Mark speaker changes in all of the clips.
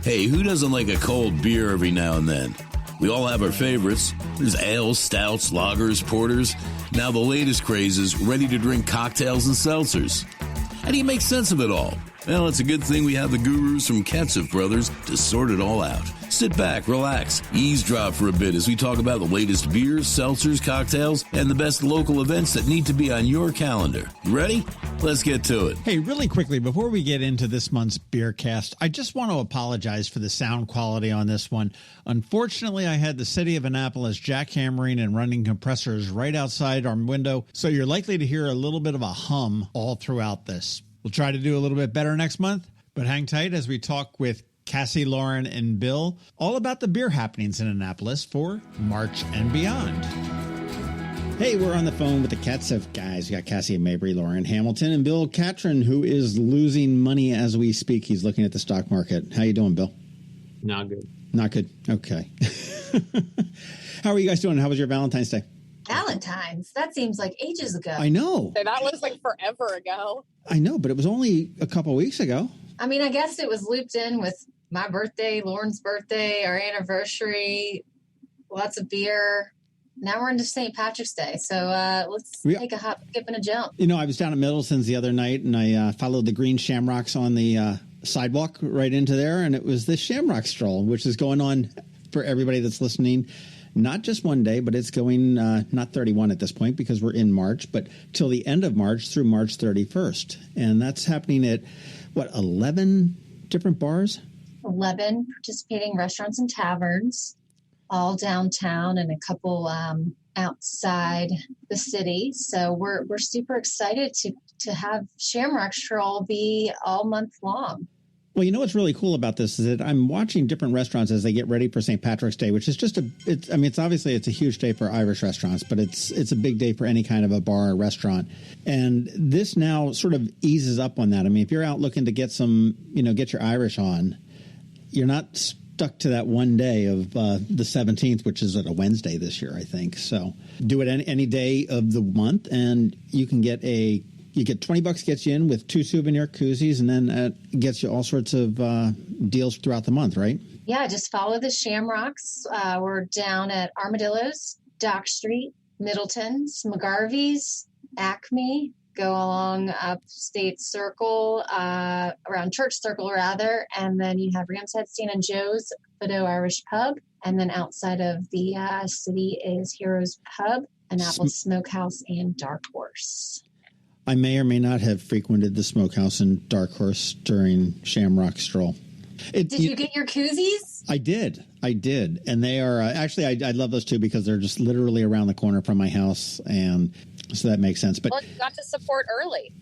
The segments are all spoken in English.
Speaker 1: Hey, who doesn't like a cold beer every now and then? We all have our favorites. There's ales, stouts, lagers, porters. Now the latest craze is ready-to-drink cocktails and seltzers. How do you make sense of it all? Well, it's a good thing we have the gurus from Katcef Brothers to sort it all out. Sit back, relax, eavesdrop for a bit as we talk about the latest beers, seltzers, cocktails, and the best local events that need to be on your calendar. You ready? Let's get to it.
Speaker 2: Hey, really quickly, before we get into this month's beer cast, I just want to apologize for the sound quality on this one. Unfortunately, I had the City of Annapolis jackhammering and running compressors right outside our window, so you're likely to hear a little bit of a hum all throughout this. We'll try to do a little bit better next month, but hang tight as we talk with Cassie, Lauren, and Bill all about the beer happenings in Annapolis for March and beyond. Hey, we're on the phone with the Katcef guys. We got Cassie Mabry, Lauren Hamilton, and Bill Catron, who is losing money as we speak. He's looking at the stock market. How you doing, Bill?
Speaker 3: Not good.
Speaker 2: Not good. Okay. How are you guys doing? How was your Valentine's Day?
Speaker 4: Valentine's? That seems like ages ago.
Speaker 2: I know.
Speaker 5: So that was like forever ago.
Speaker 2: I know, but it was only a couple weeks ago.
Speaker 4: I mean, I guess it was looped in with my birthday, Lauren's birthday, our anniversary, lots of beer. Now we're into St. Patrick's Day. So let's take a hop, skip, and a jump.
Speaker 2: You know, I was down at Middleton's the other night, and I followed the green shamrocks on the sidewalk right into there, and it was the Shamrock Stroll, which is going on for everybody that's listening. Not just one day, but it's going not 31 at this point because we're in March, but till the end of March through March 31st. And that's happening at, 11 different bars?
Speaker 4: 11 participating restaurants and taverns, all downtown and a couple outside the city. So we're super excited to have Shamrock Stroll be all month long.
Speaker 2: Well, you know what's really cool about this is that I'm watching different restaurants as they get ready for St. Patrick's Day, which is just it's obviously it's a huge day for Irish restaurants, but it's a big day for any kind of a bar or restaurant. And this now sort of eases up on that. I mean, if you're out looking to get get your Irish on, you're not stuck to that one day of the 17th, which is a Wednesday this year, I think. So do it any day of the month, and you can get You get $20 gets you in with 2 souvenir koozies, and then it gets you all sorts of deals throughout the month, right?
Speaker 4: Yeah, just follow the Shamrocks. We're down at Armadillo's, Dock Street, Middleton's, McGarvey's, Acme. Go along State Circle, around Church Circle rather, and then you have Ram's Head Stand and Joe's Fido Irish Pub, and then outside of the city is Heroes Pub, Annapolis Smokehouse, and Dark Horse.
Speaker 2: I may or may not have frequented the Smokehouse and Dark Horse during Shamrock Stroll.
Speaker 4: Did you get your koozies?
Speaker 2: I did. And they are actually, I love those too because they're just literally around the corner from my house. And so that makes sense. But
Speaker 5: well, you got to support early.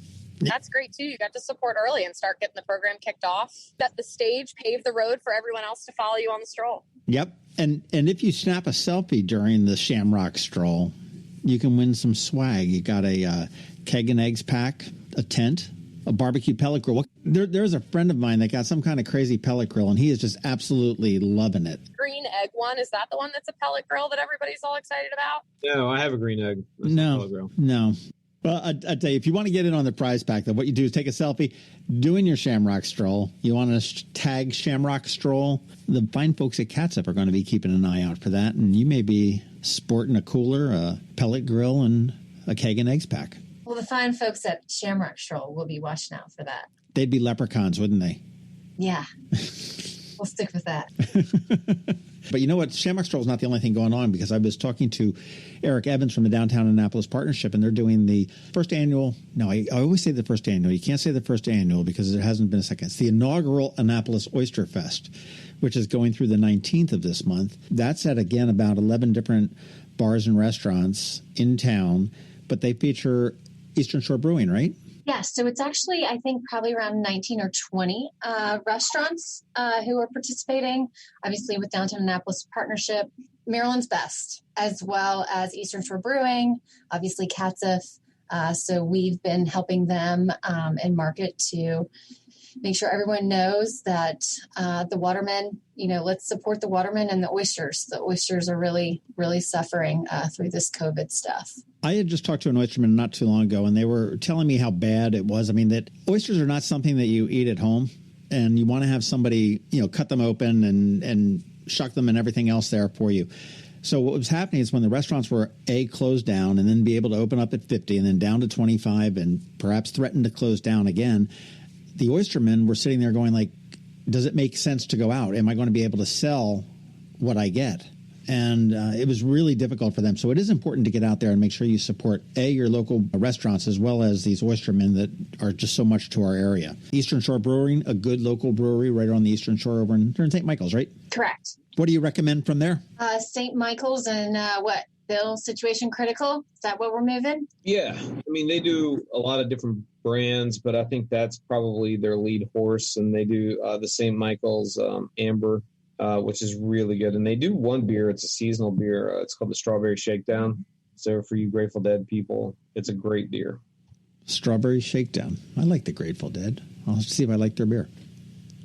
Speaker 5: That's great too. You got to support early and start getting the program kicked off. Set the stage, pave the road for everyone else to follow you on the stroll.
Speaker 2: Yep. And if you snap a selfie during the Shamrock Stroll, you can win some swag. You got a keg and eggs pack, a tent, a barbecue pellet grill. There's a friend of mine that got some kind of crazy pellet grill, and he is just absolutely loving it.
Speaker 5: Green egg one, is that the one that's a pellet grill that everybody's all excited about?
Speaker 3: No, I have a green egg. That's
Speaker 2: No. Well, I tell you, if you want to get in on the prize pack, then what you do is take a selfie doing your Shamrock Stroll. You want to tag Shamrock Stroll. The fine folks at Katcef are going to be keeping an eye out for that, and you may be sporting a cooler, a pellet grill, and a keg and eggs pack.
Speaker 4: Well, the fine folks at Shamrock Stroll will be watching out for that.
Speaker 2: They'd be leprechauns, wouldn't they?
Speaker 4: Yeah. We'll stick with that.
Speaker 2: But you know what? Shamrock Stroll is not the only thing going on, because I was talking to Eric Evans from the Downtown Annapolis Partnership, and they're doing the first annual. No, I always say the first annual. You can't say the first annual because there hasn't been a second. It's the Inaugural Annapolis Oyster Fest, which is going through the 19th of this month. That's at, again, about 11 different bars and restaurants in town, but they feature Eastern Shore Brewing, right?
Speaker 4: Yeah, so it's actually, I think, probably around 19 or 20 restaurants who are participating, obviously with Downtown Annapolis Partnership, Maryland's Best, as well as Eastern Shore Brewing, obviously Katcef. So we've been helping them in market to make sure everyone knows that the watermen, let's support the watermen and the oysters. The oysters are really, really suffering through this COVID stuff.
Speaker 2: I had just talked to an oysterman not too long ago, and they were telling me how bad it was. I mean, that oysters are not something that you eat at home and you want to have somebody, cut them open and shuck them and everything else there for you. So what was happening is when the restaurants were closed down and then be able to open up at 50 and then down to 25 and perhaps threaten to close down again, the oystermen were sitting there going like, does it make sense to go out? Am I going to be able to sell what I get? And it was really difficult for them. So it is important to get out there and make sure you support, your local restaurants as well as these oystermen that are just so much to our area. Eastern Shore Brewing, a good local brewery right on the Eastern Shore over in St. Michael's, right?
Speaker 4: Correct.
Speaker 2: What do you recommend from there?
Speaker 4: St. Michael's and Bill, Situation Critical? Is that what we're moving?
Speaker 3: Yeah. I mean, they do a lot of different brands, but I think that's probably their lead horse. And they do the St. Michael's Amber, which is really good. And they do one beer. It's a seasonal beer. It's called the Strawberry Shakedown. So for you Grateful Dead people, it's a great beer.
Speaker 2: Strawberry Shakedown. I like the Grateful Dead. I'll have to see if I like their beer.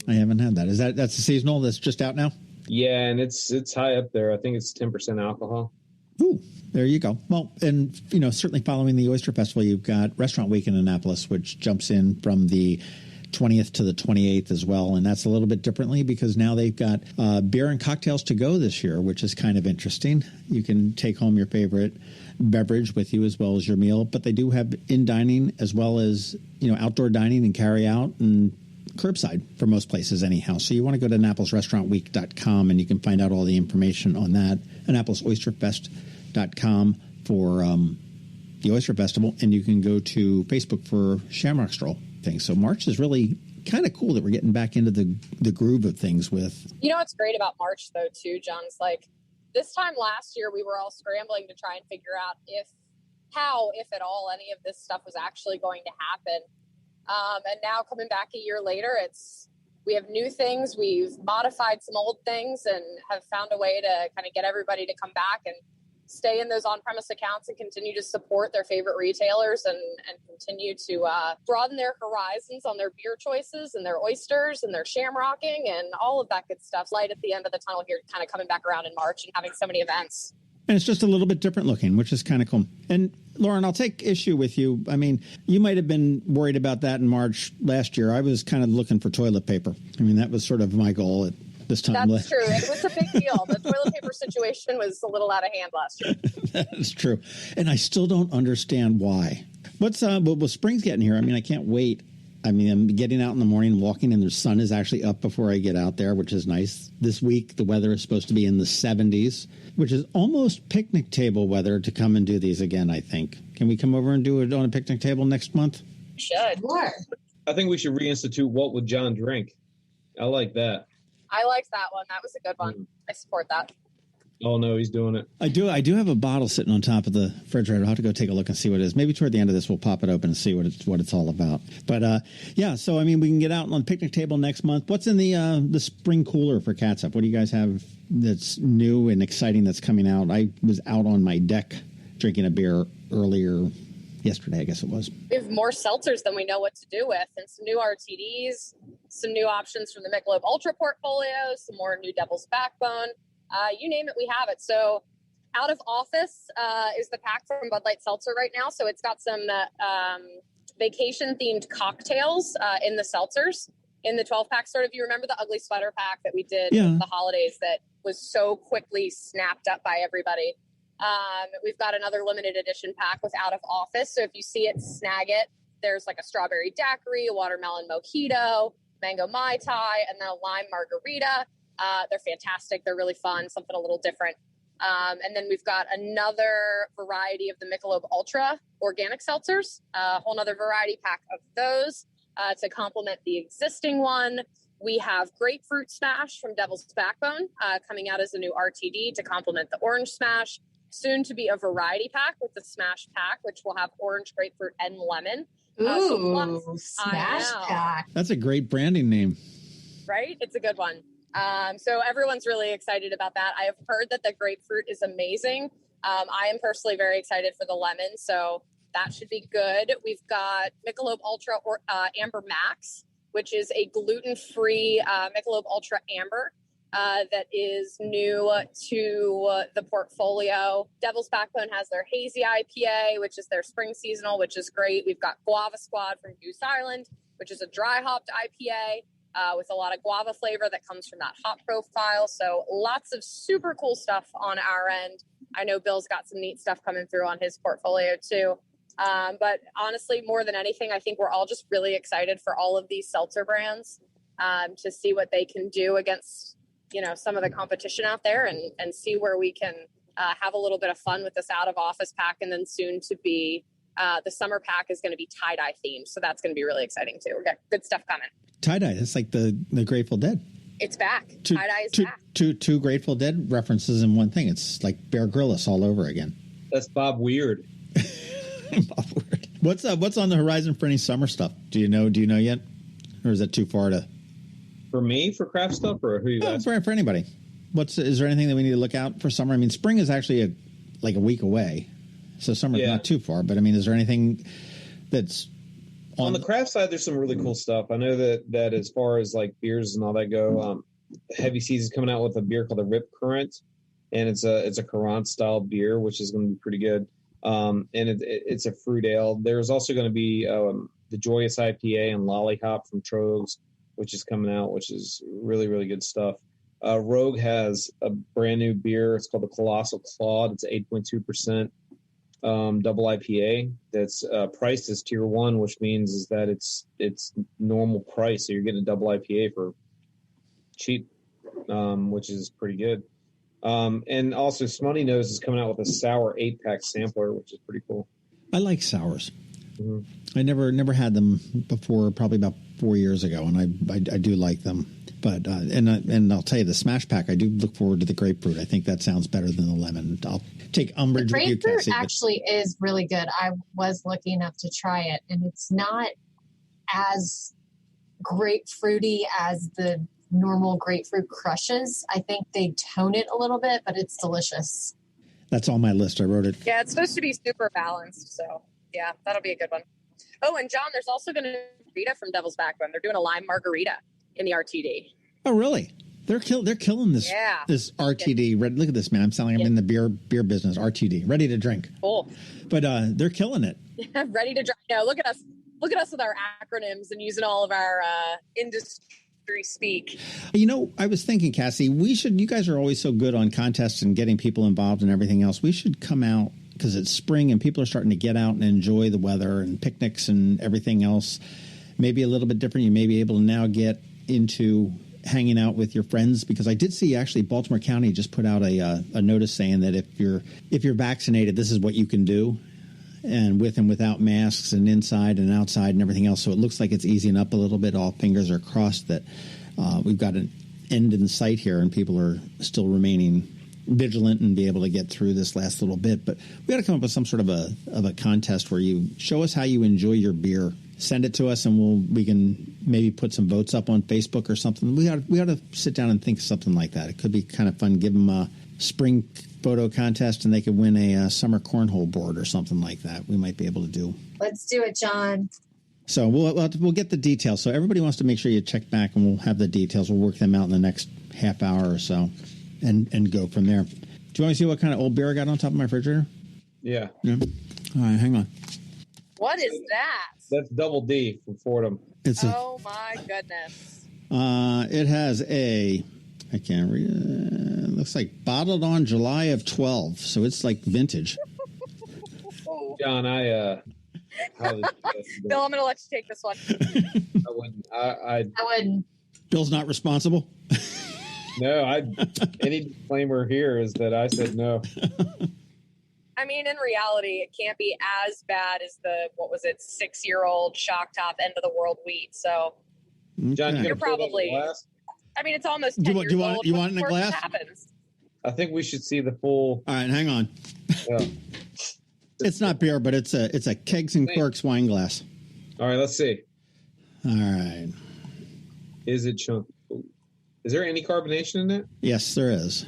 Speaker 2: I haven't had that. That's a seasonal that's just out now?
Speaker 3: Yeah, and it's high up there. I think it's 10% alcohol.
Speaker 2: Ooh, there you go. Well, and, certainly following the Oyster Festival, you've got Restaurant Week in Annapolis, which jumps in from the 20th to the 28th as well. And that's a little bit differently because now they've got beer and cocktails to go this year, which is kind of interesting. You can take home your favorite beverage with you as well as your meal. But they do have in dining as well as, outdoor dining and carry out and curbside for most places anyhow. So you want to go to AnnapolisRestaurantWeek.com and you can find out all the information on that. AnnapolisOysterFest.com for the Oyster Festival. And you can go to Facebook for Shamrock Stroll things. So March is really kind of cool that we're getting back into the groove of things with.
Speaker 5: What's great about March though too, John, is like this time last year we were all scrambling to try and figure out if at all any of this stuff was actually going to happen. And now coming back a year later, we have new things. We've modified some old things and have found a way to kind of get everybody to come back and stay in those on-premise accounts and continue to support their favorite retailers and continue to broaden their horizons on their beer choices and their oysters and their shamrocking and all of that good stuff. Light at the end of the tunnel here, kind of coming back around in March and having so many events.
Speaker 2: And it's just a little bit different looking, which is kind of cool. And Lauren, I'll take issue with you. I mean, you might have been worried about that in March last year. I was kind of looking for toilet paper. I mean, that was sort of my goal at this time.
Speaker 5: That's true. It was a big deal. The toilet paper situation was a little out of hand last year.
Speaker 2: That is true. And I still don't understand why. Well, spring's getting here. I mean, I can't wait. I mean, I'm getting out in the morning, walking, and the sun is actually up before I get out there, which is nice. This week, the weather is supposed to be in the 70s, which is almost picnic table weather to come and do these again, I think. Can we come over and do it on a picnic table next month?
Speaker 5: Should.
Speaker 4: Sure.
Speaker 3: I think we should reinstitute What Would John Drink? I like that.
Speaker 5: I liked that one. That was a good one. I support that.
Speaker 3: Oh, no, he's doing it.
Speaker 2: I do have a bottle sitting on top of the refrigerator. I'll have to go take a look and see what it is. Maybe toward the end of this, we'll pop it open and see what it's all about. But, so, I mean, we can get out on the picnic table next month. What's in the spring cooler for Katcef? What do you guys have that's new and exciting that's coming out? I was out on my deck drinking a beer earlier yesterday, I guess it was.
Speaker 5: We have more seltzers than we know what to do with, and some new RTDs, some new options from the Michelob Ultra portfolio, some more new Devil's Backbone. You name it, we have it. So Out of Office is the pack from Bud Light Seltzer right now. So it's got some vacation-themed cocktails in the seltzers, in the 12-pack sort of. You remember the ugly sweater pack that we did for the holidays that was so quickly snapped up by everybody? We've got another limited edition pack with Out of Office. So if you see it, snag it. There's like a strawberry daiquiri, a watermelon mojito, mango Mai Tai, and then a lime margarita. They're fantastic. They're really fun, something a little different. And then we've got another variety of the Michelob Ultra organic seltzers, a whole nother variety pack of those to complement the existing one. We have Grapefruit Smash from Devil's Backbone coming out as a new RTD to complement the Orange Smash. Soon to be a variety pack with the Smash pack, which will have orange, grapefruit, and lemon.
Speaker 4: Smash pack.
Speaker 2: That's a great branding name.
Speaker 5: Right? It's a good one. So everyone's really excited about that. I have heard that the grapefruit is amazing. I am personally very excited for the lemon, so that should be good. We've got Michelob Ultra Amber Max, which is a gluten-free Michelob Ultra Amber that is new to the portfolio. Devil's Backbone has their Hazy IPA, which is their spring seasonal, which is great. We've got Guava Squad from Goose Island, which is a dry hopped IPA. with a lot of guava flavor that comes from that hop profile. So lots of super cool stuff on our end. I know Bill's got some neat stuff coming through on his portfolio too. But honestly, more than anything, I think we're all just really excited for all of these seltzer brands to see what they can do against, some of the competition out there and see where we can have a little bit of fun with this out of office pack. And then soon to be the summer pack is going to be tie-dye themed. So that's going to be really exciting too. We've got good stuff coming.
Speaker 2: Tie-dye, that's like the Grateful Dead.
Speaker 5: It's back. Tie-dye is back.
Speaker 2: Two Grateful Dead references in one thing. It's like Bear Grylls all over again.
Speaker 3: That's Bob Weird.
Speaker 2: Bob Weird. What's on the horizon for any summer stuff? Do you know yet? Or is that too far to...
Speaker 3: For me, for craft stuff, or who you guys?
Speaker 2: For anybody. Is there anything that we need to look out for summer? I mean, spring is actually a week away, so summer's not too far. But I mean, is there anything that's
Speaker 3: on the craft side? There's some really cool stuff. I know that as far as like beers and all that go, Heavy Seas is coming out with a beer called the Rip Current, and it's a Currant style beer, which is going to be pretty good. And it's a fruit ale. There's also going to be the Joyous IPA and Lollipop from Trogs, which is coming out, which is really, really good stuff. Rogue has a brand new beer. It's called the Colossal Claude. It's 8.2% double IPA that's priced as tier 1, which means is that it's normal price. So you're getting a double IPA for cheap, which is pretty good. And also Smutty Nose is coming out with a sour 8-pack sampler, which is pretty cool.
Speaker 2: I like sours.
Speaker 3: Mm-hmm.
Speaker 2: I never had them before, probably about 4 years ago, and I do like them. But and I'll tell you, the Smash Pack, I do look forward to the grapefruit. I think that sounds better than the lemon. I'll take umbrage with you, Cassie.
Speaker 4: Grapefruit actually is really good. I was lucky enough to try it, and it's not as grapefruity as the normal grapefruit crushes. I think they tone it a little bit, but it's delicious.
Speaker 2: That's on my list. I wrote it.
Speaker 5: Yeah, it's supposed to be super balanced, so yeah, that'll be a good one. Oh, and John, there's also going to be Rita from Devil's Backbone. They're doing a lime margarita in the RTD.
Speaker 2: Oh, really? They're killing this. Yeah. This RTD. Look at this, man. I'm selling. I'm in the beer business. RTD, ready to drink.
Speaker 5: Cool.
Speaker 2: But they're killing it.
Speaker 5: Yeah, ready to drink. No, look at us. Look at us with our acronyms and using all of our industry speak.
Speaker 2: I was thinking, Cassie, you guys are always so good on contests and getting people involved and everything else. We should come out, because it's spring and people are starting to get out and enjoy the weather and picnics and everything else. Maybe a little bit different. You may be able to now get into hanging out with your friends, because I did see actually Baltimore County just put out a notice saying that if you're vaccinated, this is what you can do, and with and without masks and inside and outside and everything else. So it looks like it's easing up a little bit. All fingers are crossed that we've got an end in sight here and people are still remaining vigilant and be able to get through this last little bit. But we got to come up with some sort of a contest where you show us how you enjoy your beer. Send it to us, and we can maybe put some votes up on Facebook or something. We ought to sit down and think of something like that. It could be kind of fun. Give them a spring photo contest, and they could win a summer cornhole board or something like that. We might be able to do.
Speaker 4: Let's do it, John.
Speaker 2: So we'll get the details. So everybody wants to make sure you check back, and we'll have the details. We'll work them out in the next half hour or so, and go from there. Do you want to see what kind of old beer I got on top of my refrigerator?
Speaker 3: Yeah.
Speaker 2: All right, hang on.
Speaker 5: What is that?
Speaker 3: That's Double D from Fordham.
Speaker 5: Oh my goodness.
Speaker 2: It has I can't read it. Looks like bottled on July of 12. So it's like vintage.
Speaker 3: John,
Speaker 5: Bill, I'm going to let you take this one.
Speaker 3: I wouldn't. I
Speaker 4: wouldn't.
Speaker 2: Bill's not responsible?
Speaker 3: No, any disclaimer here is that I said no.
Speaker 5: I mean, in reality, it can't be as bad as the 6-year-old shock top end of the world wheat. So,
Speaker 3: John,
Speaker 5: you're probably. I mean, it's almost 10 years old.
Speaker 2: You want it in a glass?
Speaker 5: Happens.
Speaker 3: I think we should see the full.
Speaker 2: All right, hang on.
Speaker 3: Yeah.
Speaker 2: It's not beer, but it's a kegs and corks wine glass.
Speaker 3: All right, let's see.
Speaker 2: All right.
Speaker 3: Is it chunk? Is there any carbonation in it?
Speaker 2: Yes, there is.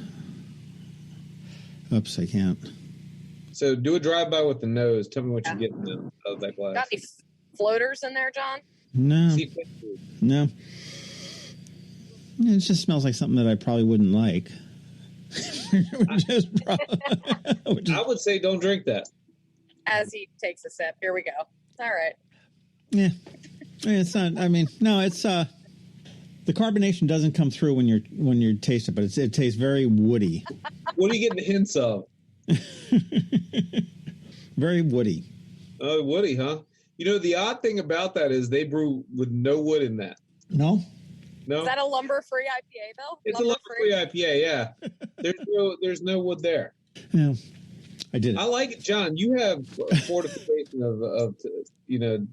Speaker 2: Oops, I can't.
Speaker 3: So do a drive-by with the nose. Tell me what you get out of that glass.
Speaker 5: Got any floaters in there, John?
Speaker 2: No. No. It just smells like something that I probably wouldn't like.
Speaker 3: I would say don't drink that.
Speaker 5: As he takes a sip. Here we go. All right.
Speaker 2: Yeah. It's not, I mean, no, it's The carbonation doesn't come through when you taste it, but it tastes very woody.
Speaker 3: What are you getting hints of?
Speaker 2: Very woody.
Speaker 3: Oh, woody, huh? You know, the odd thing about that is they brew with no wood in that.
Speaker 2: No?
Speaker 5: Is that a lumber-free IPA, Bill?
Speaker 3: It's a lumber-free IPA, yeah. There's no wood there.
Speaker 2: Yeah, I did it.
Speaker 3: I like it, John. You have fortification of you know.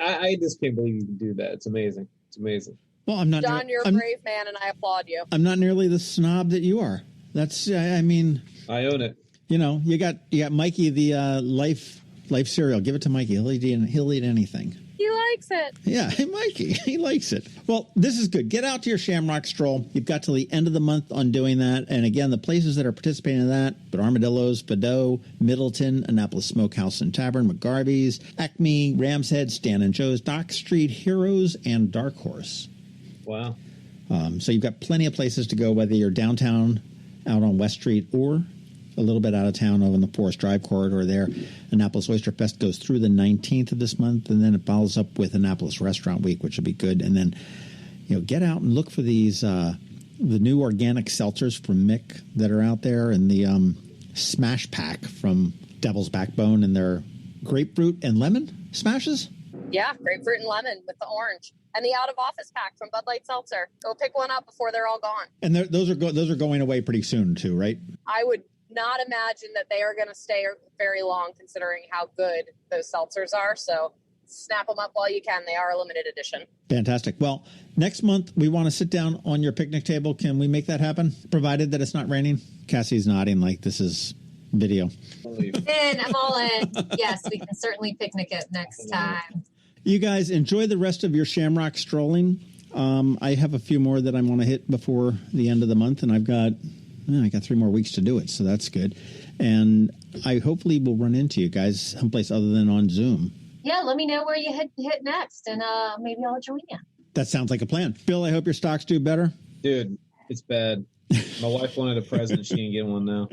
Speaker 3: I just can't believe you can do that. It's amazing. It's amazing.
Speaker 2: Well, I'm not.
Speaker 5: John, you're a brave man, and I applaud you.
Speaker 2: I'm not nearly the snob that you are. That's. I mean.
Speaker 3: I own it.
Speaker 2: You know, you got Mikey the life cereal. Give it to Mikey. He'll eat anything.
Speaker 5: He likes it.
Speaker 2: Yeah, hey, Mikey, he likes it. Well, this is good. Get out to your Shamrock Stroll. You've got till the end of the month on doing that. And again, the places that are participating in that, but Armadillo's, Bedaux, Middleton, Annapolis Smokehouse and Tavern, McGarvey's, Acme, Ram's Head, Stan and Joe's, Dock Street, Heroes, and Dark Horse.
Speaker 3: Wow.
Speaker 2: So you've got plenty of places to go, whether you're downtown, out on West Street, or a little bit out of town over in the Forest Drive corridor there. Annapolis Oyster Fest goes through the 19th of this month, and then it follows up with Annapolis Restaurant Week, which will be good. And then, get out and look for these, the new organic seltzers from Mick that are out there, and the Smash Pack from Devil's Backbone, and their grapefruit and lemon smashes.
Speaker 5: Yeah, grapefruit and lemon with the orange. And the Out of Office Pack from Bud Light Seltzer. Go pick one up before they're all gone.
Speaker 2: And those are going away pretty soon, too, right?
Speaker 5: I would not imagine that they are going to stay very long, considering how good those seltzers are. So snap them up while you can. They are a limited edition.
Speaker 2: Fantastic. Well, next month we want to sit down on your picnic table. Can we make that happen, provided that it's not raining? Cassie's nodding like this is video.
Speaker 4: I'm all in. Yes, we can certainly picnic it next time.
Speaker 2: You guys enjoy the rest of your Shamrock strolling. I have a few more that I want to hit before the end of the month, and I got 3 more weeks to do it, so that's good. And I hopefully will run into you guys someplace other than on Zoom.
Speaker 4: Yeah, let me know where you hit next, and maybe I'll join you.
Speaker 2: That sounds like a plan. Bill, I hope your stocks do better.
Speaker 3: Dude, it's bad. My wife wanted a present. She didn't get one now.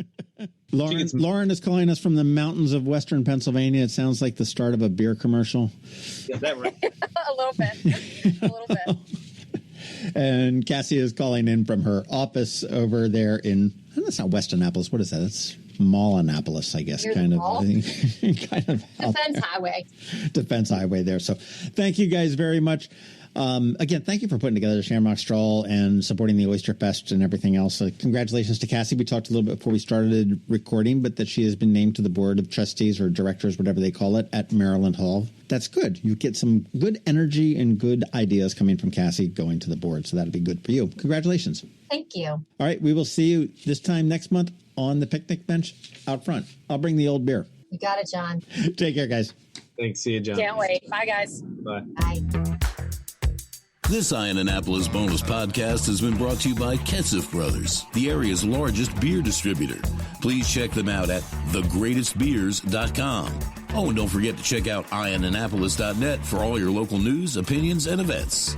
Speaker 2: Lauren is calling us from the mountains of western Pennsylvania. It sounds like the start of a beer commercial.
Speaker 3: Is that right?
Speaker 5: A little bit.
Speaker 2: And Cassie is calling in from her office over there in, that's not West Annapolis. What is that? That's Mall Annapolis, I guess. Kind of
Speaker 4: Defense Highway.
Speaker 2: Defense Highway there. So thank you guys very much. Again, thank you for putting together the Shamrock Stroll and supporting the Oyster Fest and everything else. So congratulations to Cassie. We talked a little bit before we started recording, but that she has been named to the board of trustees or directors, whatever they call it, at Maryland Hall. That's good. You get some good energy and good ideas coming from Cassie going to the board. So that'll be good for you. Congratulations.
Speaker 4: Thank you.
Speaker 2: All right. We will see you this time next month on the picnic bench out front. I'll bring the old beer.
Speaker 4: You got it, John.
Speaker 2: Take care, guys.
Speaker 3: Thanks. See you, John.
Speaker 5: Can't wait. Bye, guys.
Speaker 3: Bye.
Speaker 4: Bye.
Speaker 1: This Annapolis bonus podcast has been brought to you by Katcef Brothers, the area's largest beer distributor. Please check them out at thegreatestbeers.com. Oh, and don't forget to check out Annapolis.net for all your local news, opinions, and events.